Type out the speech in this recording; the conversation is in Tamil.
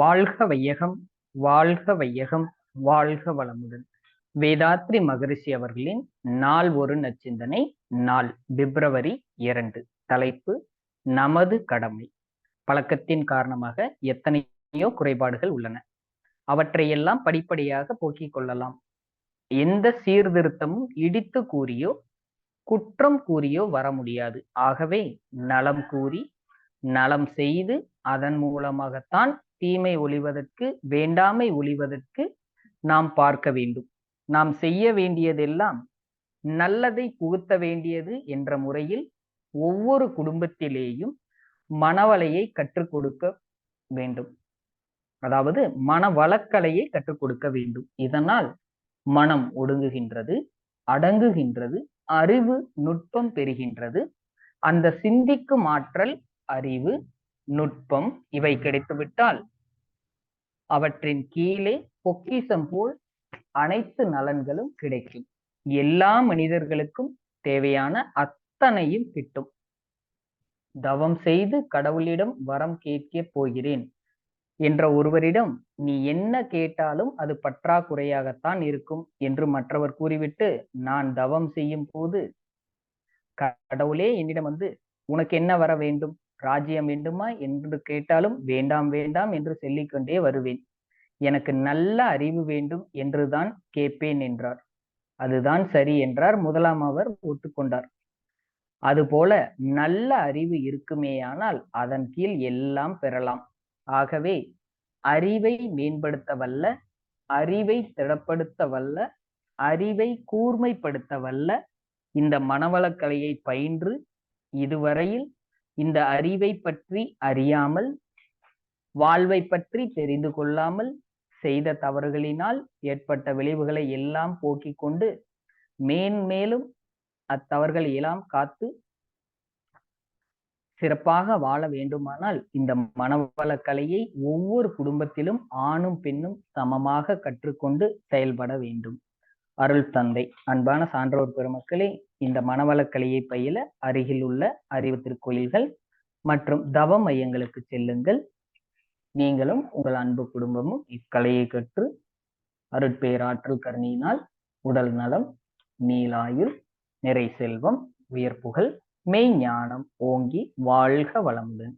வாழ்க வையகம், வாழ்க வையகம், வாழ்க வளமுடன். வேதாத்ரி மகரிஷி அவர்களின் நாள் ஒரு நச்சிந்தனை, நாள் பிப்ரவரி 2. தலைப்பு: நமது கடமை. பழக்கத்தின் காரணமாக எத்தனையோ குறைபாடுகள் உள்ளன. அவற்றையெல்லாம் படிப்படியாக போக்கிக் கொள்ளலாம். எந்த சீர்திருத்தமும் இடித்து கூறியோ குற்றம் கூறியோ வர முடியாது. ஆகவே நலம் கூறி நலம் செய்து அதன் மூலமாகத்தான் தீமை ஒழிவதற்கு, வேண்டாமை ஒழிவதற்கு நாம் பார்க்க வேண்டும். நாம் செய்ய வேண்டியதெல்லாம் நல்லதை புகுத்த வேண்டியது என்ற முறையில் ஒவ்வொரு குடும்பத்திலேயும் மனவலையை கற்றுக் கொடுக்க வேண்டும். அதாவது மனவளக்கலையை கற்றுக் கொடுக்க வேண்டும். இதனால் மனம் ஒடுங்குகின்றது, அடங்குகின்றது, அறிவு நுட்பம் பெறுகின்றது. அந்த சிந்திக்கும் ஆற்றல், அறிவு, நுட்பம் இவை கிடைத்துவிட்டால் அவற்றின் கீழே பொக்கிஷம் போல் அனைத்து நலன்களும் கிடைக்கும். எல்லா மனிதர்களுக்கும் தேவையான அத்தனையும் கிட்டும். தவம் செய்து கடவுளிடம் வரம் கேட்க போகிறேன் என்ற ஒருவரிடம் நீ என்ன கேட்டாலும் அது பற்றாக்குறையாகத்தான் இருக்கும் என்று மற்றவர் கூறிவிட்டு, நான் தவம் செய்யும் போது கடவுளே என்னிடம் வந்து உனக்கு என்ன வர வேண்டும், ராஜ்யம் வேண்டுமா என்று கேட்டாலும் வேண்டாம் வேண்டாம் என்று சொல்லிக்கொண்டே வருவேன். எனக்கு நல்ல அறிவு வேண்டும் என்றுதான் கேட்பேன் என்றார். அதுதான் சரி என்றார். முதலாம் அவர் ஒத்துக்கொண்டார். அதுபோல நல்ல அறிவு இருக்குமேயானால் அதன் கீழ் எல்லாம் பெறலாம். ஆகவே அறிவை மேம்படுத்த வல்ல, அறிவை திடப்படுத்த வல்ல, அறிவை கூர்மைப்படுத்த வல்ல இந்த மனவளக்கலையை பயின்று இதுவரையில் இந்த அறிவை பற்றி அறியாமல், வாழ்வை பற்றி தெரிந்து கொள்ளாமல் செய்த தவறுகளினால் ஏற்பட்ட விளைவுகளை எல்லாம் போக்கிக் கொண்டு மேன்மேலும் அத்தவறுகளை எல்லாம் காத்து சிறப்பாக வாழ வேண்டுமானால் இந்த மனவளக்கலையை ஒவ்வொரு குடும்பத்திலும் ஆணும் பெண்ணும் சமமாக கற்றுக்கொண்டு செயல்பட வேண்டும். அருள் தந்தை. அன்பான சான்றோர் பெருமக்களே, இந்த மனவளக்கலையை பயில அருகில் உள்ள அறிவு திருக்கோயில்கள் மற்றும் தவ மையங்களுக்கு செல்லுங்கள். நீங்களும் உங்கள் அன்பு குடும்பமும் இக்கலையை கற்று அருட்பேராற்றல் கருணையினால் உடல் நலம், நீலாயுள், நிறை செல்வம், உயர்ப்புகள், மெய்ஞானம் ஓங்கி வாழ்க வளமுடன்.